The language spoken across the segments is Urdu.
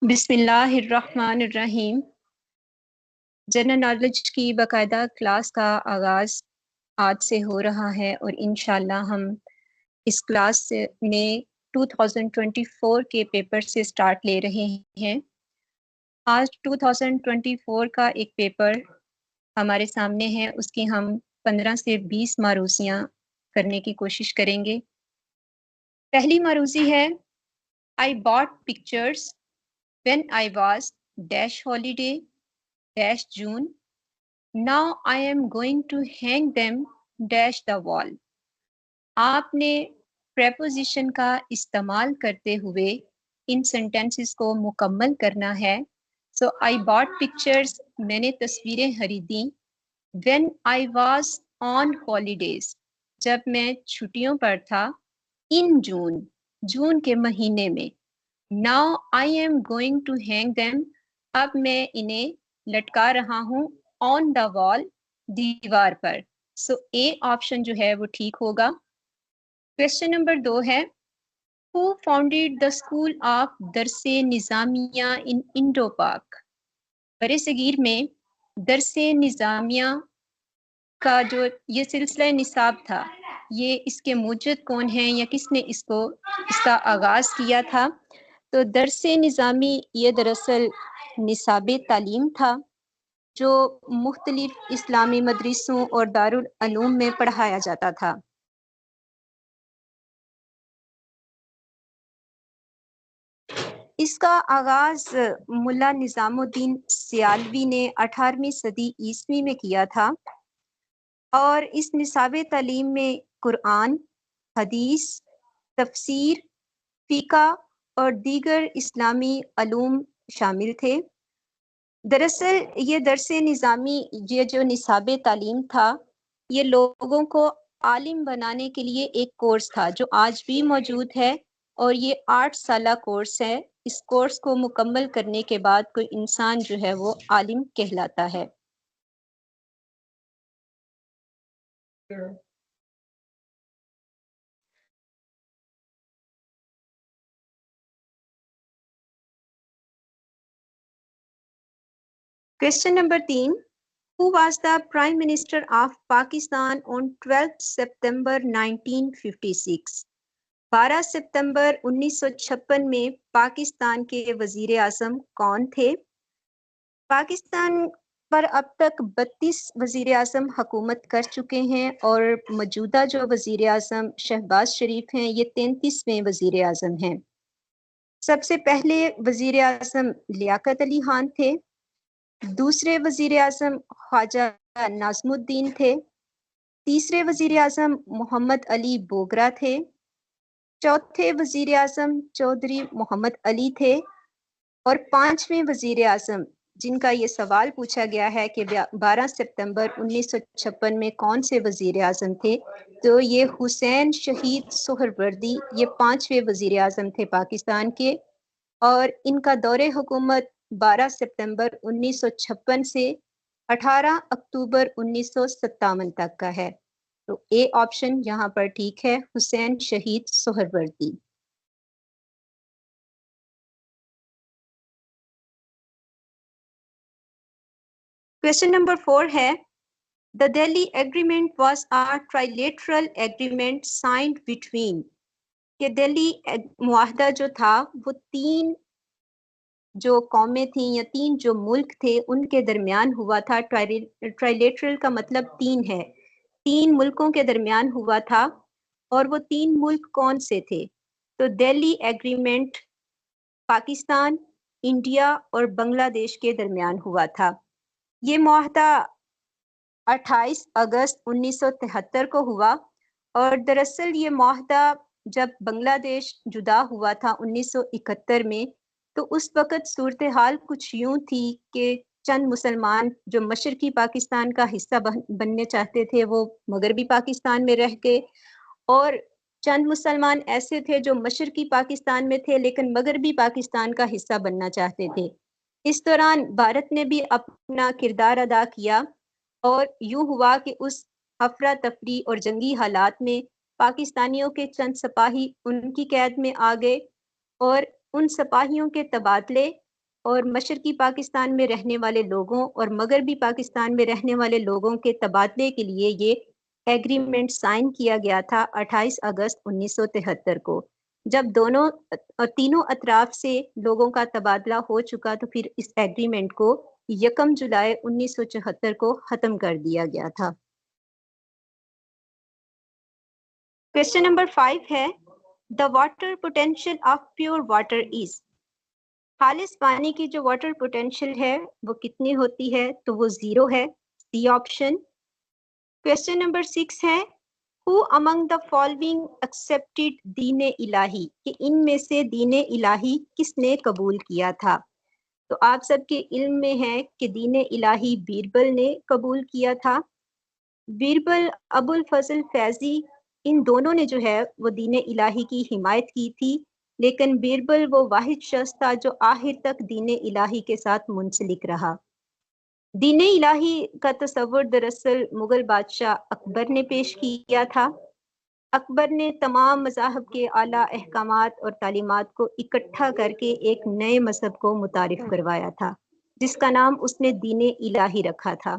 بسم اللہ الرحمن الرحیم۔ جنرل نالج کی باقاعدہ کلاس کا آغاز آج سے ہو رہا ہے اور انشاءاللہ ہم اس کلاس میں 2024 کے پیپر سے سٹارٹ لے رہے ہیں۔ آج 2024 کا ایک پیپر ہمارے سامنے ہے، اس کی ہم 15 سے 20 معروضیاں کرنے کی کوشش کریں گے۔ پہلی معروضی ہے I bought pictures when I was dash holiday dash June. Now I am going to hang them dash the wall. آپ نے preposition کا استعمال کرتے ہوئے ان سینٹینسز کو مکمل کرنا ہے۔ So I bought pictures، میں نے تصویریں خریدیں۔ When I was on holidays، جب میں چھٹیوں پر تھا۔ In June، جون کے مہینے میں۔ Now I am going to hang them، اب میں انہیں لٹکا رہا ہوں۔ On the wall، دیوار پر۔ So A آپشن جو ہے وہ ٹھیک ہوگا۔ کویسچن نمبر 2 ہے Who founded the school of درس نظامیہ in انڈو پاک؟ برِ صغیر میں درس نظامیہ کا جو یہ سلسلہ نصاب تھا، یہ اس کے موجد کون ہیں یا کس نے اس کا آغاز کیا تھا؟ تو درس نظامی یہ دراصل نصاب تعلیم تھا جو مختلف اسلامی مدرسوں اور دارالعلوم میں پڑھایا جاتا تھا۔ اس کا آغاز ملا نظام الدین سیالوی نے 18ویں صدی عیسوی میں کیا تھا، اور اس نصاب تعلیم میں قرآن، حدیث، تفسیر، فقہ اور دیگر اسلامی علوم شامل تھے۔ دراصل یہ درس نظامی، یہ جو نصاب تعلیم تھا، یہ لوگوں کو عالم بنانے کے لیے ایک کورس تھا جو آج بھی موجود ہے، اور یہ 8 سالہ کورس ہے۔ اس کورس کو مکمل کرنے کے بعد کوئی انسان جو ہے وہ عالم کہلاتا ہے۔ Question number 3. Who was the Prime Minister of Pakistan on 12th September 1956? 12 ستمبر 1956 میں پاکستان کے وزیر اعظم کون تھے؟ پاکستان پر اب تک 32 وزیر اعظم حکومت کر چکے ہیں، اور موجودہ جو وزیر اعظم شہباز شریف ہیں یہ 33ویں وزیر اعظم ہیں۔ سب سے پہلے وزیر اعظم لیاقت علی خان تھے، دوسرے وزیر اعظم خواجہ ناظم الدین تھے، تیسرے وزیر اعظم محمد علی بوگرا تھے، چوتھے وزیر اعظم چودھری محمد علی تھے، اور 5ویں وزیر اعظم جن کا یہ سوال پوچھا گیا ہے کہ 12 ستمبر 1956 میں کون سے وزیر اعظم تھے، تو یہ حسین شہید سہروردی، یہ 5ویں وزیر اعظم تھے پاکستان کے، اور ان کا دور حکومت 12 ستمبر 1956 سے 18 اکتوبر 1957 تک کا ہے۔ تو اے آپشن یہاں پر ٹھیک ہے، حسین شہید سہروردی۔ کویسچن نمبر 4 ہے The Delhi Agreement was a trilateral agreement signed between، کہ دہلی معاہدہ جو تھا وہ 3 جو قومیں تھیں یا 3 جو ملک تھے ان کے درمیان ہوا تھا۔ ٹرائلیٹرل کا مطلب 3 ہے، 3 ملکوں کے درمیان ہوا تھا، اور وہ 3 ملک کون سے تھے؟ تو دہلی ایگریمنٹ پاکستان، انڈیا اور بنگلہ دیش کے درمیان ہوا تھا۔ یہ معاہدہ 28 اگست 1973 کو ہوا، اور دراصل یہ معاہدہ جب بنگلہ دیش جدا ہوا تھا 1971 میں، تو اس وقت صورتحال کچھ یوں تھی کہ چند مسلمان جو مشرقی پاکستان کا حصہ بننے چاہتے تھے وہ مغربی پاکستان میں رہ گئے، اور چند مسلمان ایسے تھے جو مشرقی پاکستان میں تھے لیکن مغربی پاکستان کا حصہ بننا چاہتے تھے۔ اس دوران بھارت نے بھی اپنا کردار ادا کیا، اور یوں ہوا کہ اس افراتفری اور جنگی حالات میں پاکستانیوں کے چند سپاہی ان کی قید میں آ گئے، اور ان سپاہیوں کے تبادلے اور مشرقی پاکستان میں رہنے والے لوگوں اور مغربی پاکستان میں رہنے والے لوگوں کے تبادلے کے لیے یہ ایگریمنٹ سائن کیا گیا تھا 28 اگست 1973 کو. جب دونوں اور تینوں اطراف سے لوگوں کا تبادلہ ہو چکا تو پھر اس ایگریمنٹ کو 1 جولائی 1974 کو ختم کر دیا گیا تھا. کویسچن نمبر 5 ہے the water potential of pure water is. خالص پانی کی جو واٹر پوٹینشیل ہے وہ کتنی ہوتی ہے؟ تو وہ 0 ہے. سی آپشن. کویسچن نمبر 6 ہے Who among the following accepted دین الہی؟ کہ ان میں سے دین الہی کس نے قبول کیا تھا؟ تو آپ سب کے علم میں ہے کہ دین الہی بیربل نے قبول کیا تھا. بیربل، ابو الفضل فیضی، ان دونوں نے جو ہے وہ دین الہی کی حمایت کی تھی، لیکن بیربل وہ واحد شخص تھا جو آخر تک دین الہی کے ساتھ منسلک رہا. دین الہی کا تصور دراصل مغل بادشاہ اکبر نے پیش کیا تھا. اکبر نے تمام مذاہب کے اعلیٰ احکامات اور تعلیمات کو اکٹھا کر کے ایک نئے مذہب کو متعارف کروایا تھا جس کا نام اس نے دین الہی رکھا تھا،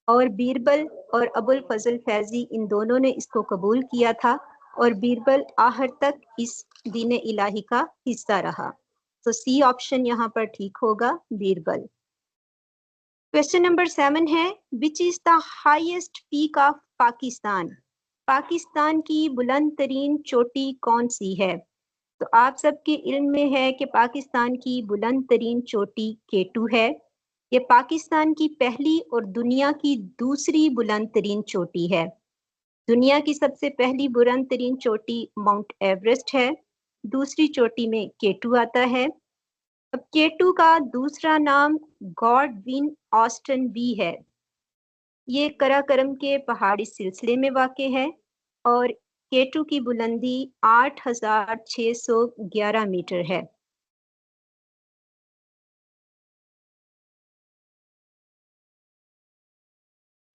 اور بیربل اور ابو الفضل فیضی ان دونوں نے اس کو قبول کیا تھا، اور بیربل آخر تک اس دین الہی کا حصہ رہا. تو سی آپشن یہاں پر ٹھیک ہوگا، بیربل. کویسچن نمبر 7 ہے which is the highest peak of Pakistan? Pakistan کی بلند ترین چوٹی کون سی ہے؟ تو آپ سب کے علم میں ہے کہ پاکستان کی بلند ترین چوٹی K2 ہے. یہ پاکستان کی پہلی اور دنیا کی دوسری بلند ترین چوٹی ہے. دنیا کی سب سے پہلی بلند ترین چوٹی ماؤنٹ ایوریسٹ ہے، دوسری چوٹی میں K2 آتا ہے. اب K2 کا دوسرا نام گاڈ ون آسٹن بی ہے. یہ کراکرم کے پہاڑی سلسلے میں واقع ہے اور K2 کی بلندی 8611 میٹر ہے.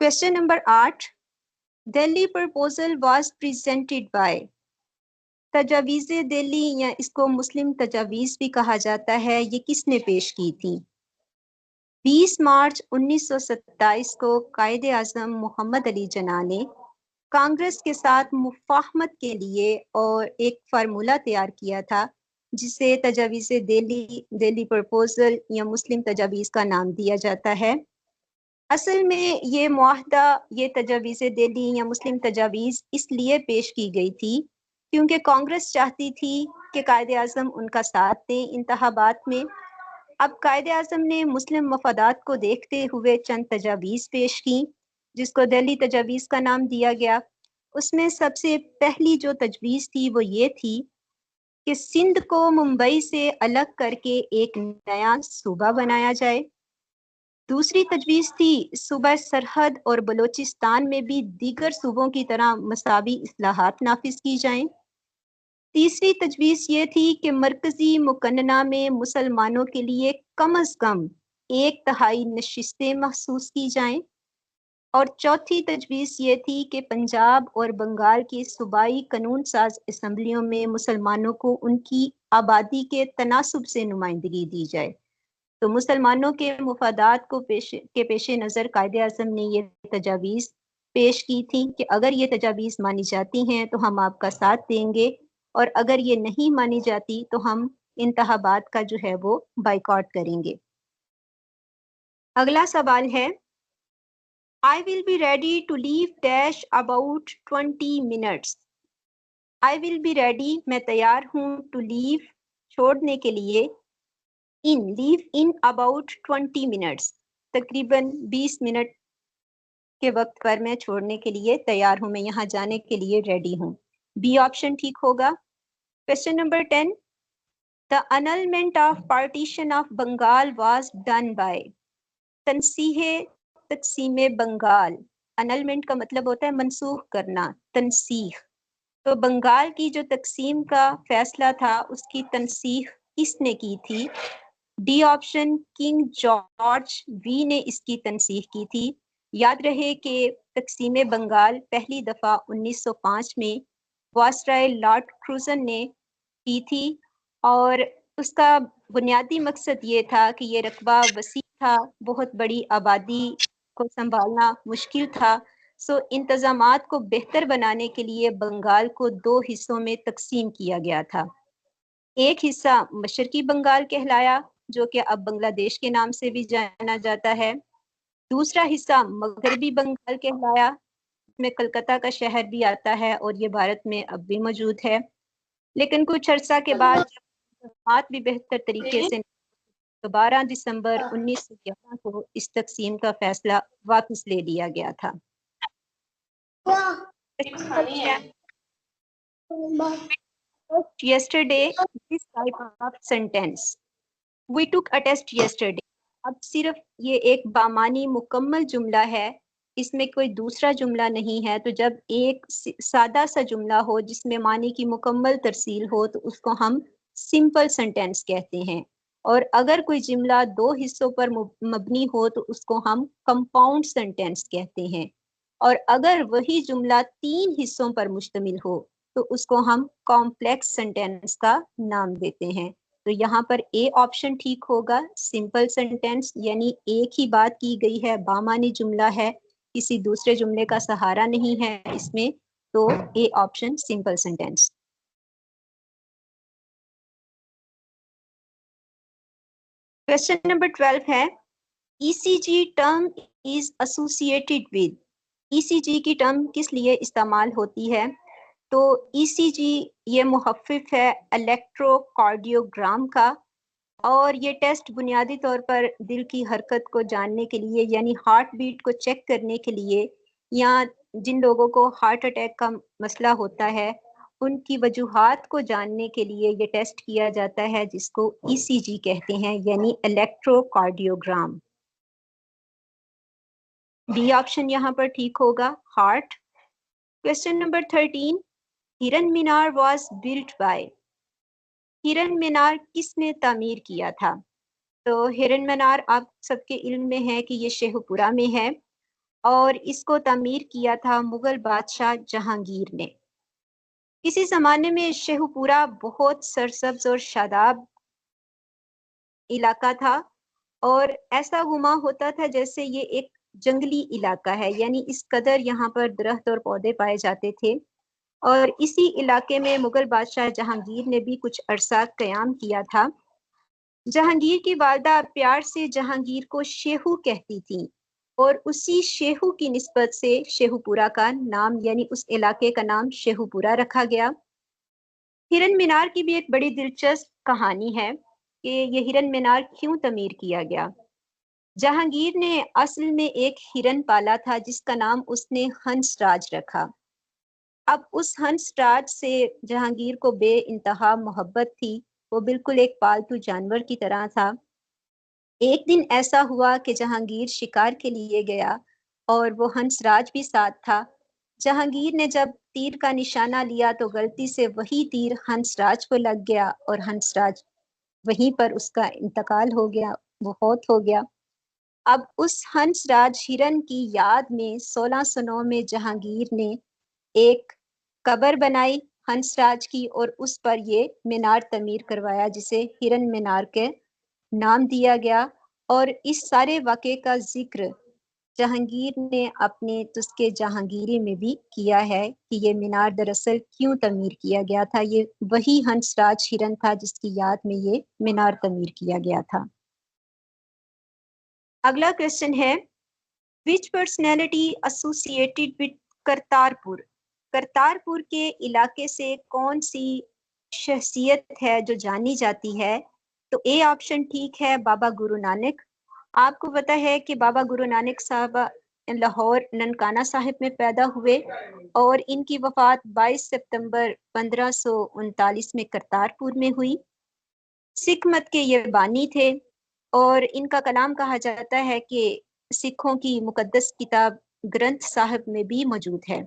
Question number 8 Delhi proposal was presented by. تجاویز دہلی یا اس کو مسلم تجاویز بھی کہا جاتا ہے، یہ کس نے پیش کی تھی؟ 20 مارچ 1927 کو قائد اعظم محمد علی جناح نے کانگریس کے ساتھ مفاہمت کے لیے اور ایک فارمولہ تیار کیا تھا جسے تجاویز دہلی پرپوزل یا مسلم تجاویز کا نام دیا جاتا ہے. اصل میں یہ معاہدہ، یہ تجاویز دہلی یا مسلم تجاویز اس لیے پیش کی گئی تھی کیونکہ کانگریس چاہتی تھی کہ قائد اعظم ان کا ساتھ دیں انتخابات میں. اب قائد اعظم نے مسلم مفادات کو دیکھتے ہوئے چند تجاویز پیش کی جس کو دہلی تجاویز کا نام دیا گیا. اس میں سب سے پہلی جو تجویز تھی وہ یہ تھی کہ سندھ کو ممبئی سے الگ کر کے ایک نیا صوبہ بنایا جائے. دوسری تجویز تھی صوبہ سرحد اور بلوچستان میں بھی دیگر صوبوں کی طرح مساوی اصلاحات نافذ کی جائیں. تیسری تجویز یہ تھی کہ مرکزی مقننہ میں مسلمانوں کے لیے کم از کم 1/3 نشستیں محسوس کی جائیں. اور چوتھی تجویز یہ تھی کہ پنجاب اور بنگال کی صوبائی قانون ساز اسمبلیوں میں مسلمانوں کو ان کی آبادی کے تناسب سے نمائندگی دی جائے. تو مسلمانوں کے مفادات کو پیش نظر قائد اعظم نے یہ تجاویز پیش کی تھی کہ اگر یہ تجاویز مانی جاتی ہیں تو ہم آپ کا ساتھ دیں گے، اور اگر یہ نہیں مانی جاتی تو ہم انتخابات کا جو ہے وہ بائیکاٹ کریں گے. اگلا سوال ہے I will be ready to leave dash about 20 minutes. I will be ready، میں تیار ہوں، to leave، چھوڑنے کے لیے، leave in about 20 minutes، تقریباً 20 منٹ کے وقت پر میں چھوڑنے کے لیے تیار ہوں، میں یہاں جانے کے لیے ریڈی ہوں. بی آپشن ٹھیک ہوگا. Question number 10 The annulment of partition of Bengal was done by. تنسیح تقسیم بنگال، انلمنٹ کا مطلب ہوتا ہے منسوخ کرنا، تنسیخ. تو بنگال کی جو تقسیم کا فیصلہ تھا اس کی تنسیخ کس نے کی تھی؟ ڈی آپشن کنگ جارج وی نے اس کی تنسیخ کی تھی. یاد رہے کہ تقسیم بنگال پہلی دفعہ 1905 میں وائسرائے لارڈ کرزن نے کی تھی، اور اس کا بنیادی مقصد یہ تھا کہ یہ رقبہ وسیع تھا، بہت بڑی آبادی کو سنبھالنا مشکل تھا، سو انتظامات کو بہتر بنانے کے لیے بنگال کو 2 حصوں میں تقسیم کیا گیا تھا۔ ایک حصہ مشرقی بنگال کہلایا، جو کہ اب بنگلہ دیش کے نام سے بھی جانا جاتا ہے۔ دوسرا حصہ مغربی بنگال کہلایا، میں کلکتہ کا شہر بھی آتا ہے اور یہ بھارت میں اب بھی موجود ہے۔ لیکن کچھ عرصہ کے بعد جب انتظامات بھی بہتر طریقے سے 12 دسمبر 1911 کو اس تقسیم کا فیصلہ واپس لے لیا گیا تھا۔ Yesterday, this type of sentence. We took a test yesterday. اب صرف یہ ایک بامانی مکمل جملہ ہے، اس میں کوئی دوسرا جملہ نہیں ہے، تو جب ایک سادہ سا جملہ ہو جس میں معنی کی مکمل ترسیل ہو تو اس کو ہم سمپل سینٹینس کہتے ہیں، اور اگر کوئی جملہ 2 حصوں پر مبنی ہو تو اس کو ہم کمپاؤنڈ سینٹینس کہتے ہیں، اور اگر وہی جملہ 3 حصوں پر مشتمل ہو تو اس کو ہم کمپلیکس سینٹینس کا نام دیتے ہیں۔ تو یہاں پر اے آپشن ٹھیک ہوگا، سمپل سینٹینس، یعنی ایک ہی بات کی گئی ہے، بامانی جملہ ہے، کسی دوسرے جملے کا سہارا نہیں ہے اس میں، تو A option simple sentence. Question number 12 ہے E C G term is associated with, E C G کی ٹرم کس لیے استعمال ہوتی ہے؟ تو ای سی جی یہ مخفف ہے الیکٹرو کارڈیوگرام کا، اور یہ ٹیسٹ بنیادی طور پر دل کی حرکت کو جاننے کے لیے، یعنی ہارٹ بیٹ کو چیک کرنے کے لیے، یا جن لوگوں کو ہارٹ اٹیک کا مسئلہ ہوتا ہے ان کی وجوہات کو جاننے کے لیے یہ ٹیسٹ کیا جاتا ہے، جس کو ای سی جی کہتے ہیں، یعنی الیکٹرو کارڈیوگرام۔ ڈی آپشن یہاں پر ٹھیک ہوگا، ہارٹ۔ کویسچن نمبر 13 ہرن مینار واز بلٹ بائی، ہرن مینار کس نے تعمیر کیا تھا؟ تو ہرن مینار آپ سب کے علم میں ہے کہ یہ شیخو پورہ میں ہے، اور اس کو تعمیر کیا تھا مغل بادشاہ جہانگیر نے۔ کسی زمانے میں شیخو پورہ بہت سرسبز اور شاداب علاقہ تھا، اور ایسا گمان ہوتا تھا جیسے یہ ایک جنگلی علاقہ ہے، یعنی اس قدر یہاں پر درخت اور پودے پائے جاتے تھے، اور اسی علاقے میں مغل بادشاہ جہانگیر نے بھی کچھ عرصہ قیام کیا تھا۔ جہانگیر کی والدہ پیار سے جہانگیر کو شیخو کہتی تھیں، اور اسی شیخو کی نسبت سے شیخو پورہ کا نام، یعنی اس علاقے کا نام شیخو پورہ رکھا گیا۔ ہرن مینار کی بھی ایک بڑی دلچسپ کہانی ہے کہ یہ ہرن مینار کیوں تعمیر کیا گیا۔ جہانگیر نے اصل میں ایک ہرن پالا تھا جس کا نام اس نے ہنس راج رکھا۔ اب اس ہنس راج سے جہانگیر کو بے انتہا محبت تھی، وہ بالکل ایک پالتو جانور کی طرح تھا۔ ایک دن ایسا ہوا کہ جہانگیر شکار کے لیے گیا اور وہ ہنس راج بھی ساتھ تھا۔ جہانگیر نے جب تیر کا نشانہ لیا تو غلطی سے وہی تیر ہنس راج کو لگ گیا، اور ہنس راج وہیں پر اس کا انتقال ہو گیا، وہ فوت ہو گیا۔ اب اس ہنس راج ہرن کی یاد میں 1609 میں جہانگیر نے ایک قبر بنائی ہنس راج کی، اور اس پر یہ مینار تعمیر کروایا جسے ہرن مینار کے نام دیا گیا۔ اور اس سارے واقعے کا ذکر جہانگیر نے اپنے تذکرے جہانگیری میں بھی کیا ہے کہ یہ مینار دراصل کیوں تعمیر کیا گیا تھا، یہ وہی ہنس راج ہرن تھا جس کی یاد میں یہ مینار تعمیر کیا گیا تھا۔ اگلا کویسچن ہے which personality associated with Kartarpur, Kartarpur کے علاقے سے کون سی شخصیت ہے جو جانی جاتی ہے؟ تو اے آپشن ٹھیک ہے، بابا گرو نانک۔ آپ کو پتہ ہے کہ بابا گرو نانک صاحب لاہور ننکانہ صاحب میں پیدا ہوئے، اور ان کی وفات 22 ستمبر 1539 میں کرتارپور میں ہوئی۔ سکھ مت کے یہ بانی تھے، اور ان کا کلام کہا جاتا ہے کہ سکھوں کی مقدس کتاب گرنتھ صاحب میں بھی موجود ہے۔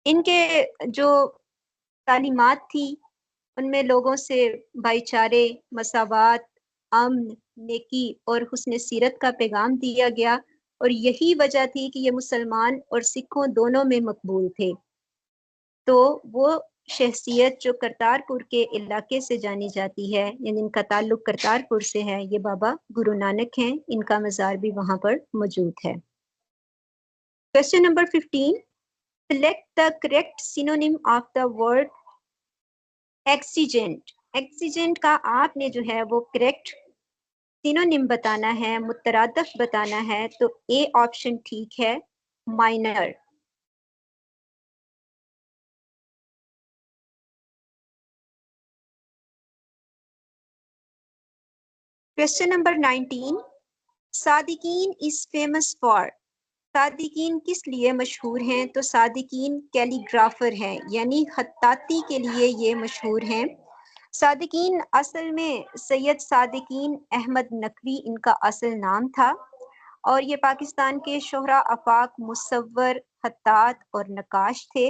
ان کے جو تعلیمات تھی ان میں لوگوں سے بھائی چارے، مساوات، امن، نیکی اور حسن سیرت کا پیغام دیا گیا، اور یہی وجہ تھی کہ یہ مسلمان اور سکھوں دونوں میں مقبول تھے۔ تو وہ شخصیت جو کرتارپور کے علاقے سے جانی جاتی ہے، یعنی ان کا تعلق کرتارپور سے ہے، یہ بابا گرو نانک ہیں، ان کا مزار بھی وہاں پر موجود ہے۔ Question number 15. Select the correct synonym of the word exigent. Exigent کا آپ نے جو ہے وہ کریکٹ سینونیم بتانا ہے، مترادف بتانا ہے، تو اے آپشن ٹھیک ہے، minor. Question number 19. Sadequain is famous for. صادقین کس لیے مشہور ہیں؟ تو صادقین کیلی گرافر ہیں، یعنی خطاطی کے لیے یہ مشہور ہیں۔ صادقین اصل میں سید صادقین احمد نقوی ان کا اصل نام تھا، اور یہ پاکستان کے شہرا آفاق مصور، خطاط اور نقاش تھے۔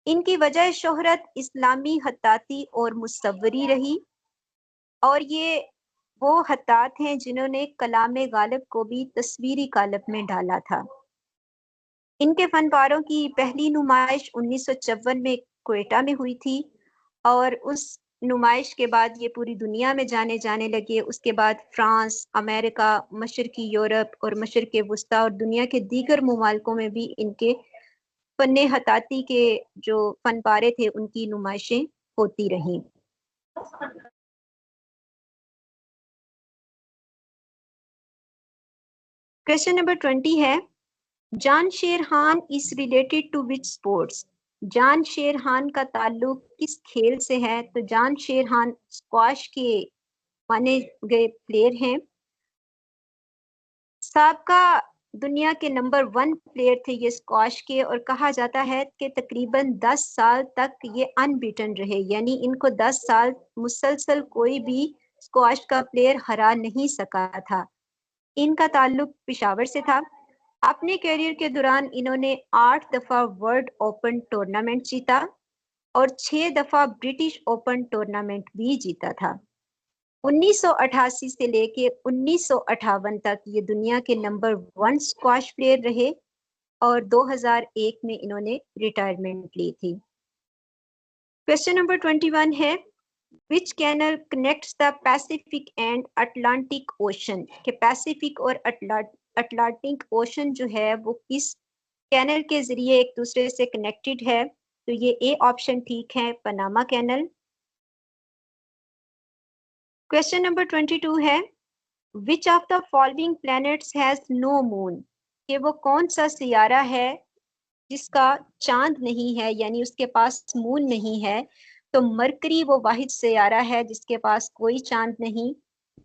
ان کی وجہ شہرت اسلامی خطاطی اور مصوری رہی، اور یہ وہ خطاط ہیں جنہوں نے کلام غالب کو بھی تصویری قالب میں ڈالا تھا۔ ان کے فن پاروں کی پہلی نمائش 1954 میں کوئٹہ میں ہوئی تھی، اور اس نمائش کے بعد یہ پوری دنیا میں جانے لگے۔ اس کے بعد فرانس، امریکہ، مشرقی یورپ اور مشرق وسطیٰ اور دنیا کے دیگر ممالکوں میں بھی ان کے فن خطاطی کے جو فن پارے تھے ان کی نمائشیں ہوتی رہیں۔ Question number 20 ہے، جان Sher Khan is related to which sports؟ جان شیر خان کا تعلق کس کھیل سے ہے؟ تو جان شیر خان اسکواش کے مانے گئے پلیئر ہیں۔ سابقہ دنیا کے نمبر 1 پلیئر تھے یہ اسکواش کے، اور کہا جاتا ہے کہ تقریباً 10 سال تک یہ ان بیٹن رہے، یعنی ان کو 10 سال مسلسل کوئی بھی اسکواش کا پلیئر ہرا نہیں سکا تھا۔ ان کا تعلق پشاور سے تھا۔ اپنے کیریئر کے دوران انہوں نے 8 دفعہ ورلڈ اوپن ٹورنامنٹ جیتا اور 6 دفعہ برٹش اوپن ٹورنامنٹ بھی جیتا تھا۔ 1988 سے لے کے 1958 تک یہ دنیا کے نمبر 1 اسکواش پلیئر رہے، اور 2001 میں انہوں نے ریٹائرمنٹ لی تھی۔ Question number 21 ہے، which canal connects the Pacific and Atlantic Ocean؟ کہ پیسیفک اور اٹلانٹک اوشن جو ہے وہ کس کینل کے ذریعے ایک دوسرے سے کنیکٹڈ ہے؟ تو یہ اے آپشن ٹھیک ہے، پناما کینل۔ Question number 22 ہے، which of the following planets has no moon؟ کہ وہ کون سا سیارہ ہے جس کا چاند نہیں ہے، یعنی اس کے پاس مون نہیں ہے؟ تو مرکری وہ واحد سیارہ ہے جس کے پاس کوئی چاند نہیں،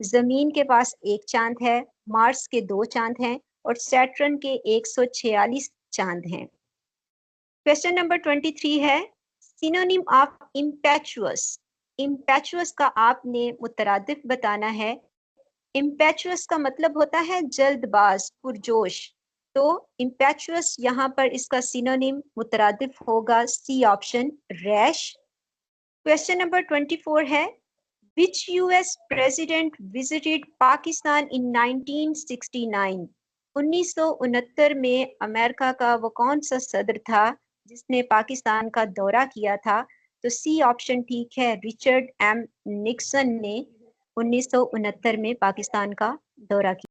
زمین کے پاس ایک چاند ہے، مارس کے 2 چاند ہیں، اور سیٹرن کے 146 چاند ہیں۔ Question number 23 ہے، سینونیم آف امپیچوس۔ امپیچوس کا آپ نے مترادف بتانا ہے۔ امپیچوس کا مطلب ہوتا ہے جلد باز، پرجوش، تو امپیچوس یہاں پر اس کا سینونیم مترادف ہوگا سی آپشن، ریش۔ Question number 24 ہے، which US president visited Pakistan in 1969؟ 1969 میں امریکہ کا وہ کون سا صدر تھا جس نے پاکستان کا دورہ کیا تھا؟ تو سی آپشن ٹھیک ہے، رچرڈ ایم نکسن نے 1969 میں پاکستان کا دورہ کیا۔